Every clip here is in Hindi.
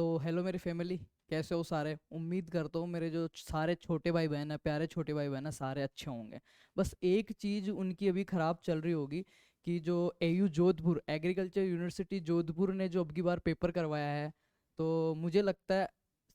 तो हेलो मेरी फैमिली, कैसे हो सारे। उम्मीद करता हूँ मेरे जो सारे छोटे भाई बहन है, प्यारे छोटे भाई बहन है, सारे अच्छे होंगे। बस एक चीज़ उनकी अभी ख़राब चल रही होगी कि जो AU Jodhpur agriculture university Jodhpur ने जो अब की बार पेपर करवाया है, तो मुझे लगता है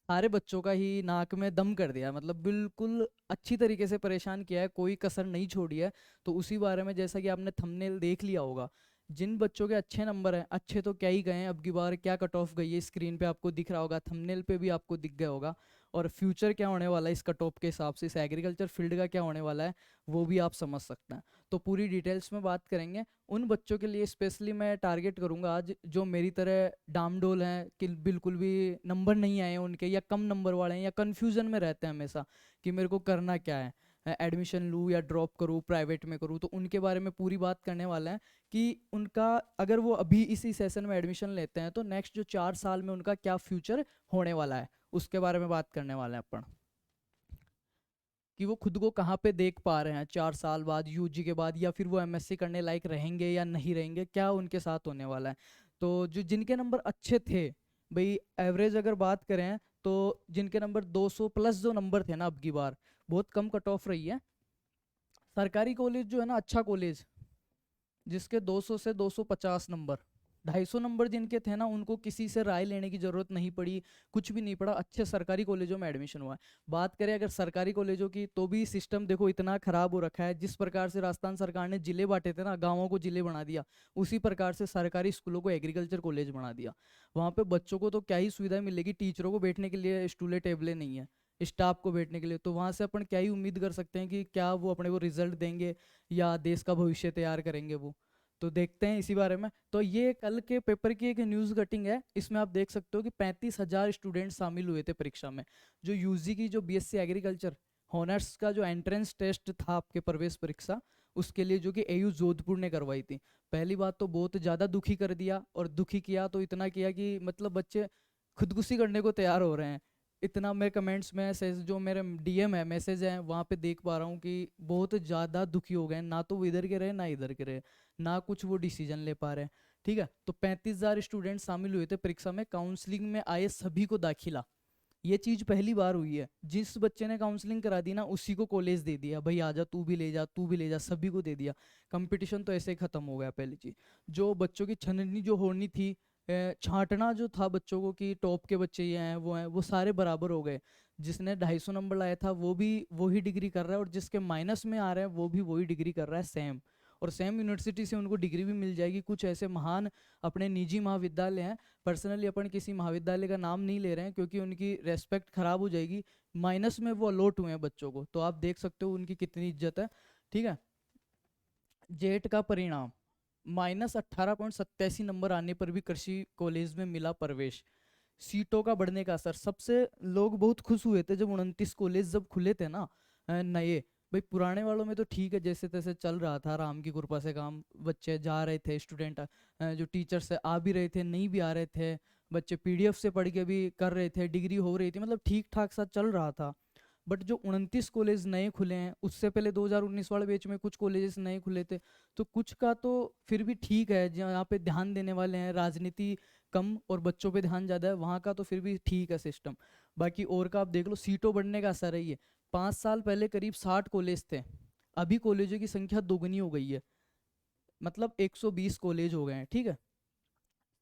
सारे बच्चों का ही नाक में दम कर दिया, मतलब बिल्कुल अच्छी तरीके से परेशान किया है, कोई कसर नहीं छोड़ी है। तो उसी बारे में, जैसा कि आपने थंबनेल देख लिया होगा, जिन बच्चों के अच्छे नंबर हैं, अच्छे तो क्या ही गए हैं, अब की बार क्या कट ऑफ गई है स्क्रीन पे आपको दिख रहा होगा, थंबनेल पे भी आपको दिख गया होगा। और फ्यूचर क्या होने वाला है इस कट ऑफ के हिसाब से, इस एग्रीकल्चर फील्ड का क्या होने वाला है, वो भी आप समझ सकते हैं। तो पूरी डिटेल्स में बात करेंगे। उन बच्चों के लिए स्पेशली मैं टारगेट करूंगा आज, जो मेरी तरह डामडोल हैं कि बिल्कुल भी नंबर नहीं आए हैं उनके, या कम नंबर वाले हैं, या कन्फ्यूजन में रहते हैं हमेशा कि मेरे को करना क्या है, एडमिशन लूँ या ड्रॉप करूँ, प्राइवेट में करूँ। तो उनके बारे में पूरी बात करने वाला है कि उनका, अगर वो अभी इसी सेशन में एडमिशन लेते हैं तो नेक्स्ट जो 4 साल में उनका क्या फ्यूचर होने वाला है, उसके बारे में बात करने वाले हैं अपन। कि वो खुद को कहाँ पे देख पा रहे हैं 4 साल बाद, यूजी के बाद, या फिर वो एमएससी करने लायक रहेंगे या नहीं रहेंगे, क्या उनके साथ होने वाला है। तो जो जिनके नंबर अच्छे थे, भाई एवरेज अगर बात करें, तो जिनके नंबर 200 प्लस जो नंबर थे ना, अब की बार बहुत कम कट ऑफ रही है। सरकारी कॉलेज जो है ना, अच्छा कॉलेज, जिसके 200 से 250 नंबर, 250 नंबर जिनके थे ना, उनको किसी से राय लेने की जरूरत नहीं पड़ी, कुछ भी नहीं पड़ा, अच्छे सरकारी कॉलेजों में एडमिशन हुआ है। बात करें अगर सरकारी कॉलेजों की, तो भी सिस्टम देखो इतना खराब हो रखा है, जिस प्रकार से राजस्थान सरकार ने जिले बांटे थे ना, गाँवों को जिले बना दिया, उसी प्रकार से सरकारी स्कूलों को एग्रीकल्चर कॉलेज बना दिया। वहाँ पे बच्चों को तो क्या ही सुविधा मिलेगी, टीचरों को बैठने के लिए स्टूलें टेबलें नहीं है, स्टाफ को बैठने के लिए, तो वहाँ से अपन क्या ही उम्मीद कर सकते हैं कि क्या वो अपने को रिजल्ट देंगे या देश का भविष्य तैयार करेंगे वो। तो देखते हैं इसी बारे में। तो ये कल के पेपर की एक न्यूज़ कटिंग है, इसमें आप देख सकते हो कि 35,000 स्टूडेंट शामिल हुए थे परीक्षा में। जो यूजी की जो बीएससी एग्रीकल्चर हॉनर्स का जो एंट्रेंस टेस्ट था, आपके प्रवेश परीक्षा, उसके लिए जो कि एयू जोधपुर ने करवाई थी। पहली बात तो बहुत ज़्यादा दुखी कर दिया, और दुखी किया तो इतना किया कि मतलब बच्चे खुदकुशी करने को तैयार हो रहे हैं। इतना मैं कमेंट्स में जो मेरे डीएम है, मैसेज है, वहाँ पे देख पा रहा हूँ कि बहुत ज़्यादा दुखी हो गए हैं। ना तो वो इधर के रहे ना इधर के रहे, ना कुछ वो डिसीजन ले पा रहे हैं। ठीक है, तो 35,000 स्टूडेंट शामिल हुए थे परीक्षा में, काउंसलिंग में आए सभी को दाखिला। ये चीज पहली बार हुई है, जिस बच्चे ने काउंसलिंग करा दी ना, उसी को कॉलेज दे दिया, भाई आजा, तू भी ले जा, तू भी ले जा, सभी को दे दिया। कंपटीशन तो ऐसे ही खत्म हो गया। पहली चीज, जो बच्चों की छननी जो होनी थी, छांटना जो था बच्चों को कि टॉप के बच्चे ये हैं, वो सारे बराबर हो गए। जिसने 250 नंबर लाया था वो भी वही डिग्री कर रहा है, और जिसके माइनस में आ रहे हैं वो भी वही डिग्री कर रहा है, सेम। और सेम यूनिवर्सिटी से उनको डिग्री भी मिल जाएगी। कुछ ऐसे महान अपने निजी महाविद्यालय हैं, पर्सनली अपन किसी महाविद्यालय का नाम नहीं ले रहे हैं क्योंकि उनकी रेस्पेक्ट खराब हो जाएगी, माइनस में वो अलॉट हुए हैं बच्चों को, तो आप देख सकते हो उनकी कितनी इज्जत है। ठीक है, जेट का परिणाम, -18.87 नंबर आने पर भी कृषि कॉलेज में मिला प्रवेश। सीटों का बढ़ने का असर, सबसे लोग बहुत खुश हुए थे जब 29 कॉलेज जब खुले थे ना, नए। भाई पुराने वालों में तो ठीक है, जैसे तैसे चल रहा था, राम की कृपा से काम, बच्चे जा रहे थे, स्टूडेंट जो टीचर्स से आ भी रहे थे, नहीं भी आ रहे थे, बच्चे पीडीएफ से पढ़ के भी कर रहे थे, डिग्री हो रही थी, मतलब ठीक ठाक सा चल रहा था। बट जो 29 कॉलेज नए खुले हैं, उससे पहले 2019 वाले बैच में कुछ कॉलेजेस नए खुले थे, तो कुछ का तो फिर भी ठीक है, जहाँ पे ध्यान देने वाले हैं, राजनीति कम और बच्चों पे ध्यान ज़्यादा है, वहाँ का तो फिर भी ठीक है सिस्टम। बाकी और का आप देख लो, सीटों बढ़ने का असर है ये। 5 साल पहले करीब 60 कॉलेज थे, अभी कॉलेजों की संख्या दोगुनी हो गई है, मतलब 120 कॉलेज हो गए हैं। ठीक है,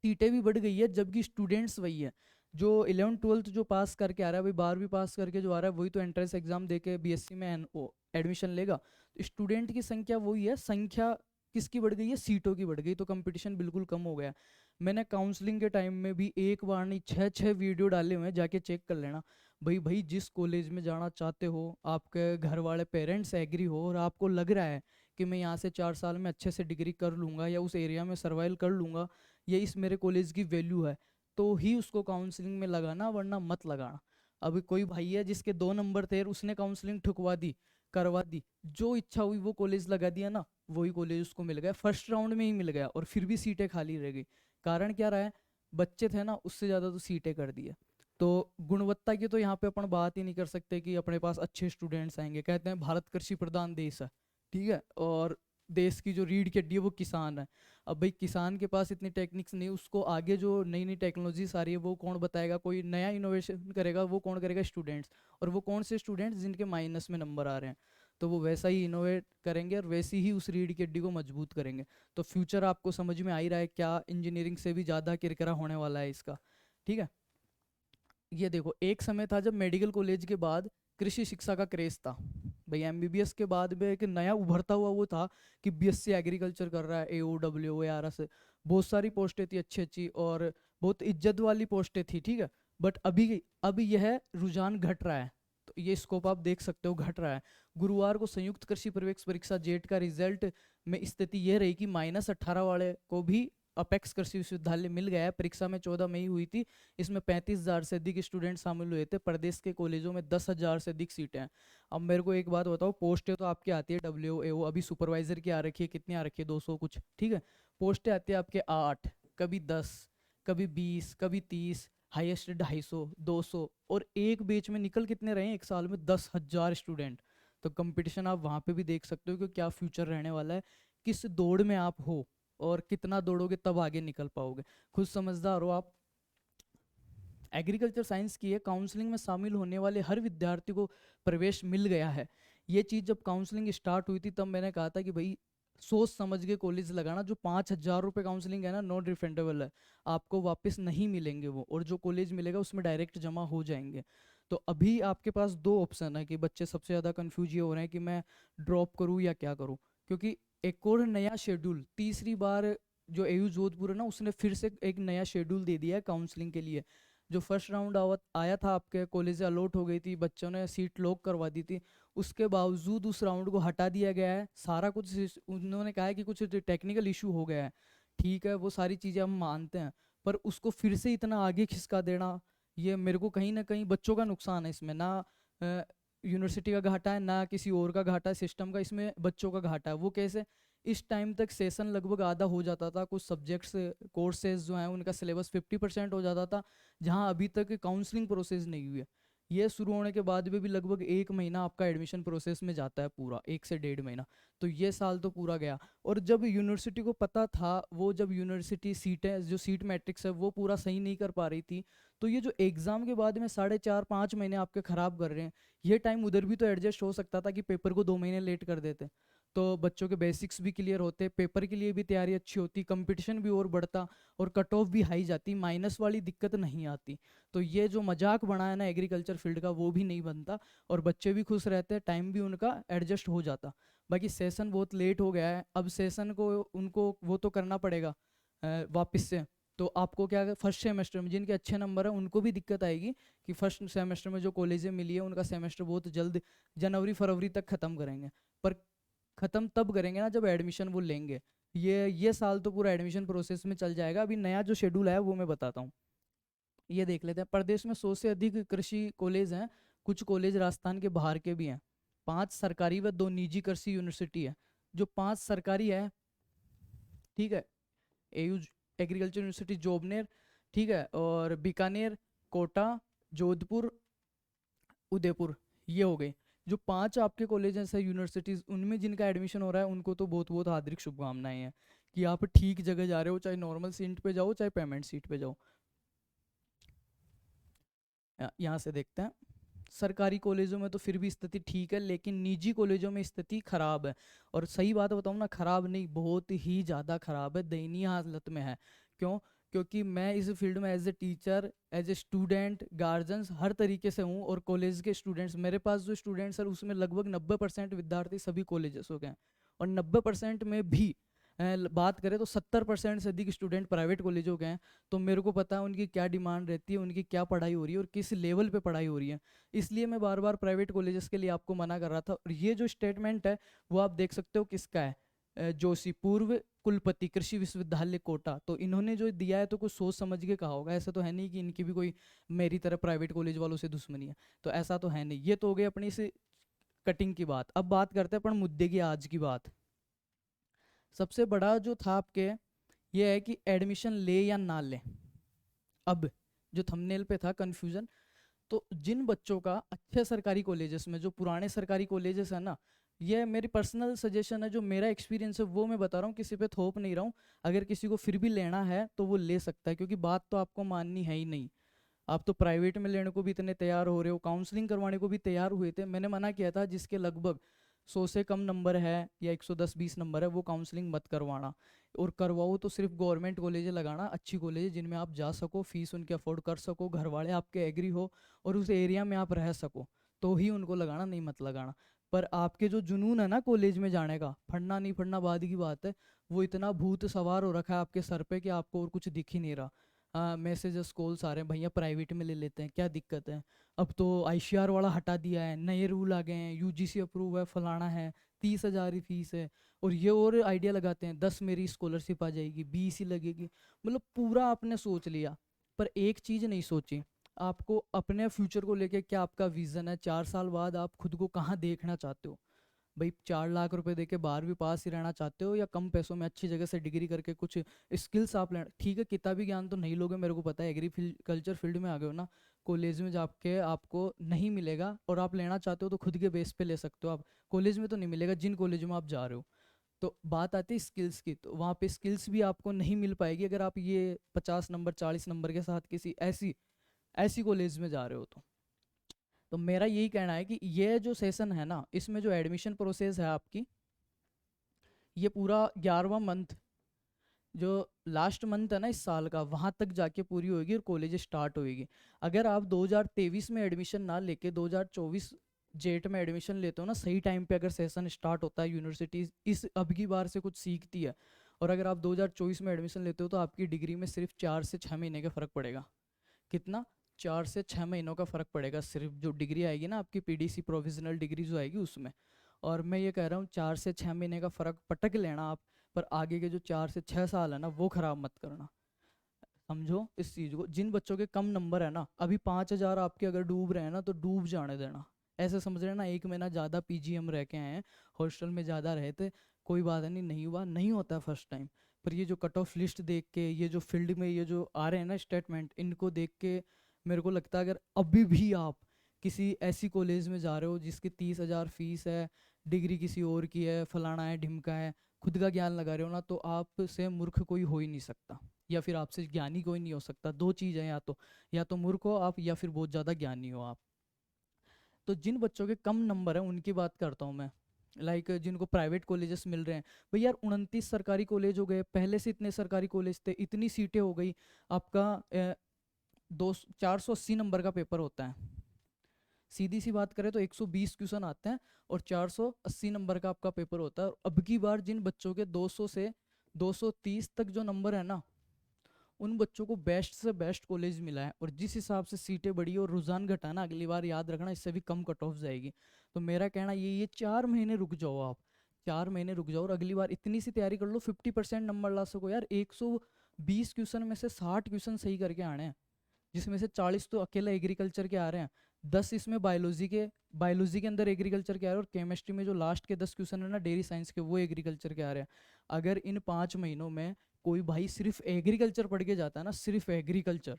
सीटें भी बढ़ गई है, जबकि स्टूडेंट्स वही है। जो 11th 12th जो पास करके आ रहा है, भाई 12वीं पास करके जो आ रहा है, वही तो एंट्रेंस एग्जाम दे के बीएससी में एडमिशन लेगा। तो स्टूडेंट की संख्या वही है, संख्या किसकी बढ़ गई है, सीटों की बढ़ गई, तो कंपटीशन बिल्कुल कम हो गया। मैंने काउंसलिंग के टाइम में भी एक बार नहीं, छः छः वीडियो डाले हुए हैं, जाके चेक कर लेना। भाई भाई, जिस कॉलेज में जाना चाहते हो, आपके घर वाले पेरेंट्स एग्री हो, और आपको लग रहा है कि मैं यहाँ से 4 साल में अच्छे से डिग्री कर लूँगा, या उस एरिया में सर्वाइव कर लूँगा, ये इस मेरे कॉलेज की वैल्यू है, तो ही उसको काउंसलिंग में लगाना, वरना मत लगाना। अभी कोई भाई है जिसके 2 नंबर थे, उसने काउंसलिंग ठुकवा दी, करवा दी, जो इच्छा हुई वो कॉलेज लगा दिया ना, वही कॉलेज उसको मिल गया, फर्स्ट राउंड में ही मिल गया, और फिर भी सीटें खाली रह गई। कारण क्या रहा है, बच्चे थे ना, उससे ज़्यादा तो सीटें कर दी है। तो गुणवत्ता की तो यहाँ पे अपन बात ही नहीं कर सकते कि अपने पास अच्छे स्टूडेंट्स आएंगे, कहते हैं भारत कृषि प्रधान देश है, ठीक है, और देश की जो रीढ़ की हड्डी है वो किसान है। अब भाई किसान के पास इतनी टेक्निक्स नहीं, उसको आगे जो नई नई टेक्नोलॉजीज आ रही है वो कौन बताएगा, कोई नया इनोवेशन करेगा वो कौन करेगा, स्टूडेंट्स। और वो कौन से स्टूडेंट्स जिनके माइनस में नंबर आ रहे हैं, तो वो वैसा ही इनोवेट करेंगे और वैसी ही उस रीढ़ की हड्डी को मजबूत करेंगे। तो फ्यूचर आपको समझ में आ ही रहा है क्या, इंजीनियरिंग से भी ज़्यादा किरकिरा होने वाला है इसका। ठीक है, ये देखो एक समय था जब मेडिकल कॉलेज के बाद कृषि शिक्षा का क्रेज था। भाई एमबीबीएस के बाद में एक नया उभरता हुआ वो था कि बीएससी एग्रीकल्चर कर रहा है, एओ डब्ल्यू आर एस, बहुत सारी पोस्टें थी अच्छी अच्छी और बहुत इज्जत वाली पोस्टें थी। ठीक है, बट अभी यह रुझान घट रहा है। तो ये स्कोप आप देख सकते हो घट रहा है। गुरुवार को संयुक्त कृषि प्रवेश परीक्षा जेट का रिजल्ट में स्थिति यह रही कि -18 वाले को भी अपेक्स कृषि विश्वविद्यालय मिल गया है। परीक्षा में 14 मई हुई थी, इसमें 35,000 से अधिक स्टूडेंट शामिल हुए थे। प्रदेश के कॉलेजों में 10,000 से अधिक सीटें हैं। अब मेरे को एक बात बताओ, पोस्टें तो आपकी आती है डब्ल्यू अभी सुपरवाइजर की आ रखी है, कितनी आ रखी है, 200 कुछ। ठीक है, पोस्टें आती है आपके 8, कभी 10, कभी 20, कभी 30, हाईएस्ट 250, 200, और एक बैच में निकल कितने रहे हैं एक साल में, 10,000 स्टूडेंट। तो कंपटीशन आप वहाँ पे भी देख सकते हो कि क्या फ्यूचर रहने वाला है, किस दौड़ में आप हो और कितना दौड़ोगे तब आगे निकल पाओगे। खुद समझदार हो आप। एग्रीकल्चर साइंस की है, काउंसलिंग में शामिल होने वाले हर विद्यार्थी को प्रवेश मिल गया है। ये चीज़ जब काउंसलिंग स्टार्ट हुई थी तब मैंने कहा था कि भाई सोच समझ के कॉलेज लगाना। जो 5,000 रुपये काउंसलिंग है ना, नॉन रिफंडेबल है, आपको वापस नहीं मिलेंगे वो, और जो कॉलेज मिलेगा उसमें डायरेक्ट जमा हो जाएंगे। तो अभी आपके पास दो ऑप्शन है कि बच्चे सबसे ज़्यादा कन्फ्यूज ये हो रहे हैं कि मैं ड्रॉप करूँ या क्या करूँ, क्योंकि एक और नया शेड्यूल, तीसरी बार जो एयू जोधपुर है ना, उसने फिर से एक नया शेड्यूल दे दिया है काउंसलिंग के लिए। जो फर्स्ट राउंड आया था आपके कॉलेज अलॉट हो गई थी, बच्चों ने सीट लॉक करवा दी थी, उसके बावजूद उस राउंड को हटा दिया गया है। सारा कुछ उन्होंने कहा है कि कुछ टेक्निकल इशू हो गया है। ठीक है, वो सारी चीज़ें हम मानते हैं, पर उसको फिर से इतना आगे खिसका देना, ये मेरे को कहीं ना कहीं बच्चों का नुकसान है इसमें। ना यूनिवर्सिटी का घाटा है, ना किसी और का घाटा है सिस्टम का, इसमें बच्चों का घाटा है। वो कैसे, इस टाइम तक सेशन लगभग आधा हो जाता था, कुछ सब्जेक्ट्स कोर्सेज जो हैं उनका सिलेबस 50% हो जाता था, जहां अभी तक काउंसलिंग प्रोसेस नहीं हुई है। ये शुरू होने के बाद भी लगभग 1 महीना आपका एडमिशन प्रोसेस में जाता है, पूरा 1 से 1.5 महीना। तो ये साल तो पूरा गया। और जब यूनिवर्सिटी को पता था, वो जब यूनिवर्सिटी सीटें, जो सीट मैट्रिक्स है वो पूरा सही नहीं कर पा रही थी, तो ये जो एग्ज़ाम के बाद में 4.5-5 महीने आपके ख़राब कर रहे हैं, ये टाइम उधर भी तो एडजस्ट हो सकता था कि पेपर को 2 महीने लेट कर देते, तो बच्चों के बेसिक्स भी क्लियर होते, पेपर के लिए भी तैयारी अच्छी होती, कंपटीशन भी और बढ़ता, और कट ऑफ भी हाई जाती, माइनस वाली दिक्कत नहीं आती। तो ये जो मजाक बना है ना एग्रीकल्चर फील्ड का, वो भी नहीं बनता, और बच्चे भी खुश रहते, टाइम भी उनका एडजस्ट हो जाता। बाकी सेशन बहुत लेट हो गया है, अब सेशन को उनको वो तो करना पड़ेगा वापस से। तो आपको क्या, फर्स्ट सेमेस्टर में जिनके अच्छे नंबर हैं उनको भी दिक्कत आएगी कि फर्स्ट सेमेस्टर में जो कॉलेजें मिली है उनका सेमेस्टर बहुत जल्द जनवरी फरवरी तक ख़त्म करेंगे, पर ख़त्म तब करेंगे ना जब एडमिशन वो लेंगे। ये साल तो पूरा एडमिशन प्रोसेस में चल जाएगा। अभी नया जो शेड्यूल है वो मैं बताता हूँ, ये देख लेते हैं। प्रदेश में 100 से अधिक कृषि कॉलेज हैं, कुछ कॉलेज राजस्थान के बाहर के भी हैं। 5 सरकारी व 2 निजी कृषि यूनिवर्सिटी है। जो 5 सरकारी है, ठीक है, एयू एग्रीकल्चर यूनिवर्सिटी जोबनेर, ठीक है, और बीकानेर, कोटा, जोधपुर, उदयपुर, ये हो गए। जो 5 आपके कॉलेजेस है यूनिवर्सिटीज़, उनमें जिनका एडमिशन हो रहा है उनको तो बहुत बहुत हार्दिक शुभकामनाएं हैं कि आप ठीक जगह जा रहे हो, चाहे नॉर्मल सीट पे जाओ चाहे पेमेंट सीट पे जाओ। यहाँ से देखते हैं, सरकारी कॉलेजों में तो फिर भी स्थिति ठीक है, लेकिन निजी कॉलेजों में स्थिति खराब है। और सही बात बताऊँ ना, खराब नहीं, बहुत ही ज़्यादा खराब है, दयनीय हालत में है। क्यों? क्योंकि मैं इस फील्ड में as a teacher, as a student, guardians, हर तरीके से हूँ, और कॉलेज के स्टूडेंट्स, मेरे पास जो स्टूडेंट्स हैं उसमें लगभग 90% विद्यार्थी सभी कॉलेजेस हो गए हैं। और 90% में भी बात करें तो 70% से अधिक स्टूडेंट प्राइवेट कॉलेजों के हैं। तो मेरे को पता है उनकी क्या डिमांड रहती है, उनकी क्या पढ़ाई हो रही है और किस लेवल पे पढ़ाई हो रही है। इसलिए मैं बार बार प्राइवेट कॉलेजेस के लिए आपको मना कर रहा था। और ये जो स्टेटमेंट है वो आप देख सकते हो किसका है, जोशी, पूर्व कुलपति कृषि विश्वविद्यालय कोटा। तो इन्होंने जो दिया है तो कुछ सोच समझ के कहा होगा, ऐसा तो है नहीं कि इनकी भी कोई मेरी तरह प्राइवेट कॉलेज वालों से दुश्मनी है, तो ऐसा तो है नहीं। ये तो हो गई अपनी इस कटिंग की बात। अब बात करते हैं अपन मुद्दे की, आज की बात। सबसे बड़ा जो था आपके, ये है कि एडमिशन ले या ना ले। अब जो थंबनेल पे था कंफ्यूजन, तो जिन बच्चों का अच्छे सरकारी कॉलेजेस में, जो पुराने सरकारी कॉलेजेस है ना, ये मेरी पर्सनल सजेशन है, जो मेरा एक्सपीरियंस है वो मैं बता रहा हूँ, किसी पे थोप नहीं रहा हूँ। अगर किसी को फिर भी लेना है तो वो ले सकता है, क्योंकि बात तो आपको माननी है ही नहीं। आप तो प्राइवेट में लेने को भी इतने तैयार हो रहे हो, काउंसलिंग करवाने को भी तैयार हुए थे। मैंने मना किया था जिसके लगभग 100 से कम नंबर है या 110-20 नंबर है, वो काउंसलिंग मत करवाना। और करवाओ तो सिर्फ गवर्नमेंट कॉलेज लगाना, अच्छी कॉलेज जिनमें आप जा सको, फीस उनकी अफोर्ड कर सको, घर वाले आपके एग्री हो और उस एरिया में आप रह सको, तो ही उनको लगाना, नहीं मत लगाना। पर आपके जो जुनून है ना कॉलेज में जाने का, पढ़ना नहीं पढ़ना बाद की बात है, वो इतना भूत सवार हो रखा है आपके सर पे कि आपको और कुछ दिख ही नहीं रहा। मैसेजेस कॉल्स आ रहे हैं, भैया प्राइवेट में ले लेते हैं, क्या दिक्कत है। अब तो आईसीआर वाला हटा दिया है, नए रूल आ गए हैं, यूजीसी अप्रूव है, फलाना है, 30,000 ही फीस है। और ये और आइडिया लगाते हैं, 10 मेरी स्कॉलरशिप आ जाएगी, 20 ही लगेगी। मतलब पूरा आपने सोच लिया, पर एक चीज़ नहीं सोची, आपको अपने फ्यूचर को लेके क्या आपका विजन है, 4 साल बाद आप खुद को कहाँ देखना चाहते हो। भाई 4 लाख रुपए दे के 12वीं पास ही रहना चाहते हो, या कम पैसों में अच्छी जगह से डिग्री करके कुछ स्किल्स आप लेना, ठीक है किताबी ज्ञान तो नहीं लोगे, मेरे को पता है, एग्रीकल्चर फील्ड में आ गए हो ना, कॉलेज में जाके आपको नहीं मिलेगा, और आप लेना चाहते हो तो खुद के बेस पे ले सकते हो आप, कॉलेज में तो नहीं मिलेगा जिन कॉलेज में आप जा रहे हो। तो बात आती है स्किल्स की, तो वहाँ पे स्किल्स भी आपको नहीं मिल पाएगी अगर आप ये 50 नंबर 40 नंबर के साथ किसी ऐसी ऐसी कॉलेज में जा रहे हो तो मेरा यही कहना है कि ये जो सेशन है ना, इसमें जो एडमिशन प्रोसेस है आपकी, ये पूरा 11वां मंथ, जो लास्ट मंथ है ना इस साल का, वहाँ तक जाके पूरी होगी और कॉलेज स्टार्ट होएगी। अगर आप 2023 में एडमिशन ना लेके 2024 जेट में एडमिशन लेते हो ना, सही टाइम पे अगर सेशन स्टार्ट होता है, यूनिवर्सिटी इस अब की बार से कुछ सीखती है, और अगर आप 2024 में एडमिशन लेते हो तो आपकी डिग्री में सिर्फ 4 से 6 महीने का फ़र्क पड़ेगा। कितना? 4 से 6 महीनों का फ़र्क पड़ेगा, सिर्फ जो डिग्री आएगी ना आपकी पीडीसी प्रोविजनल डिग्री जो आएगी उसमें। और मैं ये कह रहा हूँ 4 से 6 महीने का फ़र्क पटक लेना आप, पर आगे के जो 4 से 6 साल है ना वो ख़राब मत करना। समझो इस चीज़ को, जिन बच्चों के कम नंबर है ना, अभी 5,000 आपके अगर डूब रहे हैं ना, तो डूब जाने देना। ऐसे समझ रहे ना, 1 महीना ज़्यादा पीजी हम रह के आए हैं, हॉस्टल में ज़्यादा रहे थे, कोई बात नहीं, नहीं हुआ, नहीं होता फर्स्ट टाइम। पर ये जो कट ऑफ लिस्ट देख के, ये जो फील्ड में ये जो आ रहे हैं ना स्टेटमेंट, इनको देख के मेरे को लगता है अगर अभी भी आप किसी ऐसी कॉलेज में जा रहे हो जिसकी 30,000 फीस है, डिग्री किसी और की है, फलाना है ढिमका है, खुद का ज्ञान लगा रहे हो ना, तो आपसे मूर्ख कोई हो ही नहीं सकता, या फिर आपसे ज्ञानी कोई नहीं हो सकता। दो चीज़ है, या तो मूर्ख हो आप, या फिर बहुत ज़्यादा ज्ञानी हो आप। तो जिन बच्चों के कम नंबर है उनकी बात करता हूँ मैं, लाइक जिनको प्राइवेट कॉलेजेस मिल रहे हैं, भाई यार 29 सरकारी कॉलेज हो गए, पहले से इतने सरकारी कॉलेज थे, इतनी सीटें हो गई, आपका दो 480 नंबर का पेपर होता है, सीधी सी बात करें तो 120 क्वेश्चन आते हैं, और 480 नंबर का आपका पेपर होता है। और अब की बार जिन बच्चों के 200 से 230 तक जो नंबर है ना, उन बच्चों को बेस्ट से बेस्ट कॉलेज मिला है, और जिस हिसाब से सीटें बढ़ी और रुझान घटाना, अगली बार याद रखना इससे भी कम कट ऑफ जाएगी। तो मेरा कहना ये 4 महीने रुक जाओ आप, 4 महीने रुक जाओ और अगली बार इतनी सी तैयारी कर लो, 50% नंबर ला सको यार। 120 क्वेश्चन में से 60 क्वेश्चन सही करके आने हैं, जिसमें से 40 तो अकेला एग्रीकल्चर के आ रहे हैं, 10 इसमें बायोलॉजी के अंदर एग्रीकल्चर के आ रहे हैं, और केमिस्ट्री में जो लास्ट के 10 क्वेश्चन है ना डेयरी साइंस के, वो एग्रीकल्चर के आ रहे हैं। अगर इन 5 महीनों में कोई भाई सिर्फ एग्रीकल्चर पढ़ के जाता है ना, सिर्फ एग्रीकल्चर,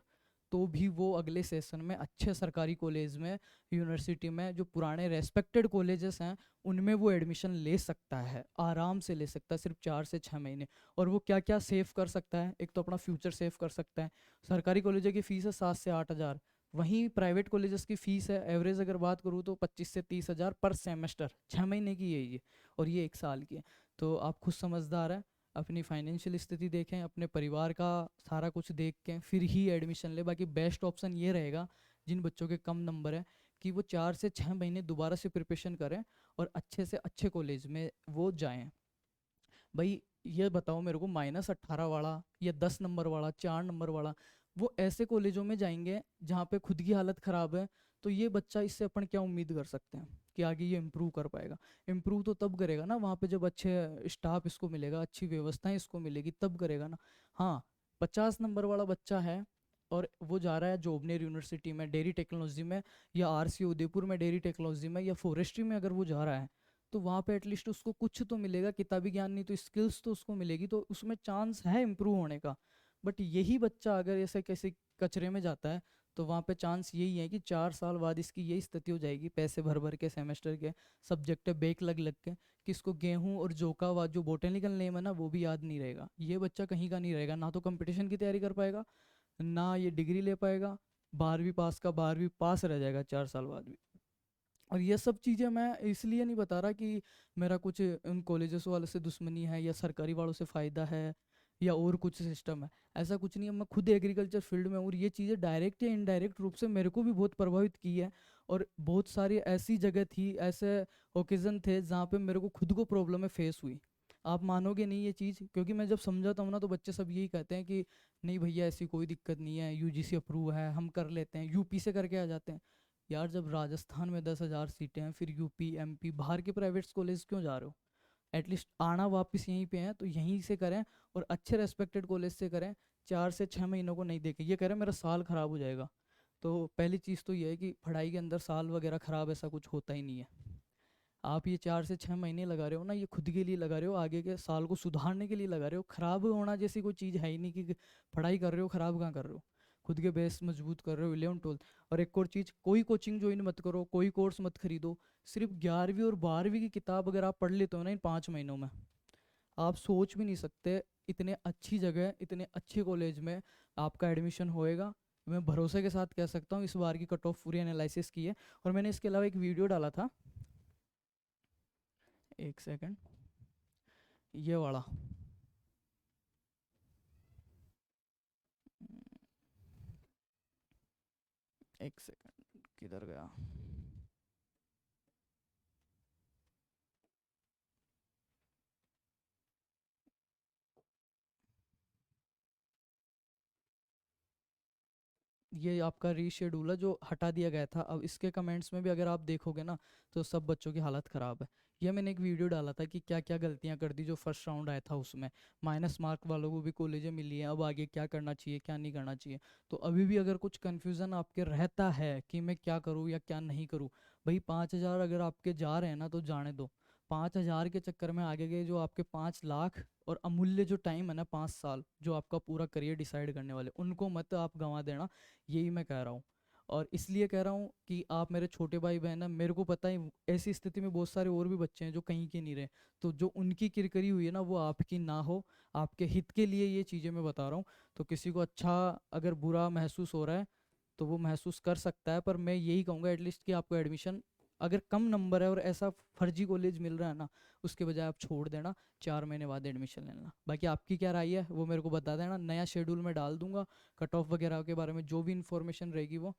तो भी वो अगले सेशन में अच्छे सरकारी कॉलेज में, यूनिवर्सिटी में, जो पुराने रेस्पेक्टेड कॉलेजेस हैं, उनमें वो एडमिशन ले सकता है, आराम से ले सकता है, सिर्फ 4 से 6 महीने। और वो क्या क्या सेव कर सकता है, एक तो अपना फ्यूचर सेव कर सकता है। सरकारी कॉलेजों की फ़ीस है 7 से 8 हज़ार, वहीं प्राइवेट कॉलेजेस की फ़ीस है एवरेज अगर बात करूँ तो 25 से 30 हज़ार पर सेमेस्टर, 6 महीने की है ये, और ये 1 साल की है। तो आप खुद समझदार हैं, अपनी फाइनेंशियल स्थिति देखें, अपने परिवार का सारा कुछ देख के फिर ही एडमिशन ले। बाकी बेस्ट ऑप्शन ये रहेगा जिन बच्चों के कम नंबर है, कि वो 4 से 6 महीने दोबारा से प्रिपरेशन करें और अच्छे से अच्छे कॉलेज में वो जाएं। भाई ये बताओ मेरे को, -18 वाला या 10 नंबर वाला, 4 नंबर वाला, वो ऐसे कॉलेजों में जाएंगे जहाँ पे खुद की हालत ख़राब है, तो ये बच्चा इससे अपन क्या उम्मीद कर सकते हैं कि आगे ये इम्प्रूव कर पाएगा। इम्प्रूव तो तब करेगा ना वहाँ पे जब अच्छे स्टाफ इसको मिलेगा, अच्छी व्यवस्थाएं इसको मिलेगी, तब करेगा ना। हाँ, 50 नंबर वाला बच्चा है और वो जा रहा है जोबनेर यूनिवर्सिटी में डेयरी टेक्नोलॉजी में, या आरसी उदयपुर में डेयरी टेक्नोलॉजी में, या फॉरेस्ट्री में अगर वो जा रहा है, तो वहाँ पे एटलीस्ट उसको कुछ तो मिलेगा, किताबी ज्ञान नहीं तो स्किल्स तो उसको मिलेगी, तो उसमें चांस है इम्प्रूव होने का। बट यही बच्चा अगर ऐसे किसी कचरे में जाता है, तो वहाँ पे चांस यही है कि 4 साल बाद इसकी यही स्थिति हो जाएगी, पैसे भर भर के सेमेस्टर के सब्जेक्ट बेक लग लग के, कि इसको गेहूं और जौ का जो बोटेनिकल नेम है ना वो भी याद नहीं रहेगा। ये बच्चा कहीं का नहीं रहेगा, ना तो कंपटीशन की तैयारी कर पाएगा, ना ये डिग्री ले पाएगा। 12वीं पास का 12वीं पास रह जाएगा 4 साल बाद भी। और ये सब चीज़ें मैं इसलिए नहीं बता रहा कि मेरा कुछ उन कॉलेजेस वालों से दुश्मनी है या सरकारी वालों से फ़ायदा है या और कुछ सिस्टम है। ऐसा कुछ नहीं है, मैं खुद एग्रीकल्चर फील्ड में हूँ और ये चीज़ें डायरेक्ट या इनडायरेक्ट रूप से मेरे को भी बहुत प्रभावित की है। और बहुत सारी ऐसी जगह थी, ऐसे ओकेज़न थे जहाँ पे मेरे को खुद को प्रॉब्लम फेस हुई। आप मानोगे नहीं ये चीज़, क्योंकि मैं जब समझाता हूँ ना तो बच्चे सब यही कहते हैं कि नहीं भैया ऐसी कोई दिक्कत नहीं है, यूजीसी अप्रूव है, हम कर लेते हैं, यूपी से करके आ जाते हैं। यार जब राजस्थान में 10,000 सीटें हैं, फिर यूपी एमपी बाहर के प्राइवेट कॉलेज क्यों जा रहे हो? एटलीस्ट आना वापस यहीं पे है तो यहीं से करें, और अच्छे रेस्पेक्टेड कॉलेज से करें। 4 से 6 महीनों को नहीं देखें, ये कह रहे हैं मेरा साल ख़राब हो जाएगा। तो पहली चीज़ तो ये है कि पढ़ाई के अंदर साल वगैरह ख़राब ऐसा कुछ होता ही नहीं है। आप ये 4 से 6 महीने लगा रहे हो ना, ये खुद के लिए लगा रहे हो, आगे के साल को सुधारने के लिए लगा रहे हो। ख़राब होना जैसी कोई चीज़ है ही नहीं कि पढ़ाई कर रहे हो ख़राब कहाँ कर रहे हो, खुद के बेस मजबूत कर रहे हो 11 12। और एक और चीज़, कोई कोचिंग ज्वाइन मत करो, कोई कोर्स मत खरीदो। सिर्फ 11वीं और 12वीं की किताब अगर आप पढ़ लेते हो ना इन 5 महीनों में, आप सोच भी नहीं सकते इतने अच्छी जगह इतने अच्छे कॉलेज में आपका एडमिशन होएगा। मैं भरोसे के साथ कह सकता हूँ, इस बार की कट ऑफ पूरी एनालिसिस की है। और मैंने इसके अलावा एक वीडियो डाला था, एक सेकंड, ये वाला। एक सेकंड, किधर गया? ये आपका रीशेड्यूल है जो हटा दिया गया था। अब इसके कमेंट्स में भी अगर आप देखोगे ना तो सब बच्चों की हालत ख़राब है। ये मैंने एक वीडियो डाला था कि क्या क्या गलतियां कर दी जो फर्स्ट राउंड आया था उसमें। माइनस मार्क वालों को भी कॉलेजें मिली हैं, अब आगे क्या करना चाहिए क्या नहीं करना चाहिए। तो अभी भी अगर कुछ कन्फ्यूज़न आपके रहता है कि मैं क्या करूँ या क्या नहीं करूँ, भाई 5,000 अगर आपके जा रहे हैं ना तो जाने दो। 5,000 के चक्कर में आगे के जो आपके 5 लाख और अमूल्य जो टाइम है ना 5 साल जो आपका पूरा करियर डिसाइड करने वाले, उनको मत आप गंवा देना। यही मैं कह रहा हूँ। और इसलिए कह रहा हूँ कि आप मेरे छोटे भाई बहन हैं, मेरे को पता है ऐसी स्थिति में बहुत सारे और भी बच्चे हैं जो कहीं के नहीं रहे। तो जो उनकी किरकिरी हुई है ना वो आपकी ना हो, आपके हित के लिए ये चीज़ें मैं बता रहा हूँ। तो किसी को अच्छा अगर बुरा महसूस हो रहा है तो वो महसूस कर सकता है, पर मैं यही कहूँगा एटलीस्ट कि आपको एडमिशन अगर कम नंबर है और ऐसा फर्जी कॉलेज मिल रहा है ना, उसके बजाय आप छोड़ देना, 4 महीने बाद एडमिशन लेना। बाकी आपकी क्या राय है वो मेरे को बता देना, नया शेड्यूल में डाल दूंगा कट ऑफ वगैरह के बारे में जो भी इंफॉर्मेशन रहेगी वो।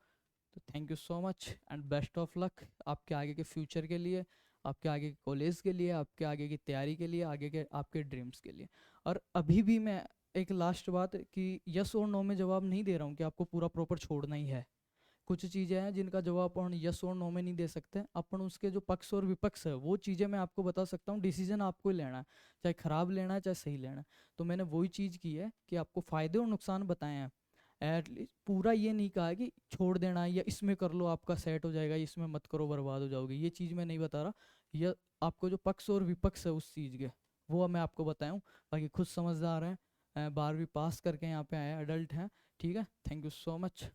तो thank you so much and best of luck आपके आगे के फ्यूचर के लिए, आपके आगे के कॉलेज के लिए, आपके आगे की तैयारी के लिए, आगे के आपके ड्रीम्स के लिए। और अभी भी मैं एक लास्ट बात कि यस और नो में जवाब नहीं दे रहा हूँ कि आपको पूरा प्रॉपर छोड़ना ही है। कुछ चीज़ें हैं जिनका जवाब अपन यस और नो में नहीं दे सकते, अपन उसके जो पक्ष और विपक्ष है वो चीज़ें मैं आपको बता सकता हूँ। डिसीजन आपको ही लेना है, चाहे ख़राब लेना है चाहे सही लेना है। तो मैंने वही चीज़ की है कि आपको फ़ायदे और नुकसान बताए हैं। एटलीस्ट पूरा ये नहीं कहा है कि छोड़ देना है या इसमें कर लो आपका सेट हो जाएगा, इसमें मत करो बर्बाद हो जाओगे, ये चीज़ मैं नहीं बता रहा। यह आपको जो पक्ष और विपक्ष है उस चीज़ के वो मैं आपको बताया हूँ। बाकी खुद समझदार हैं, 12वीं पास करके यहाँ पे आए, अडल्ट हैं। ठीक है, थैंक यू सो मच।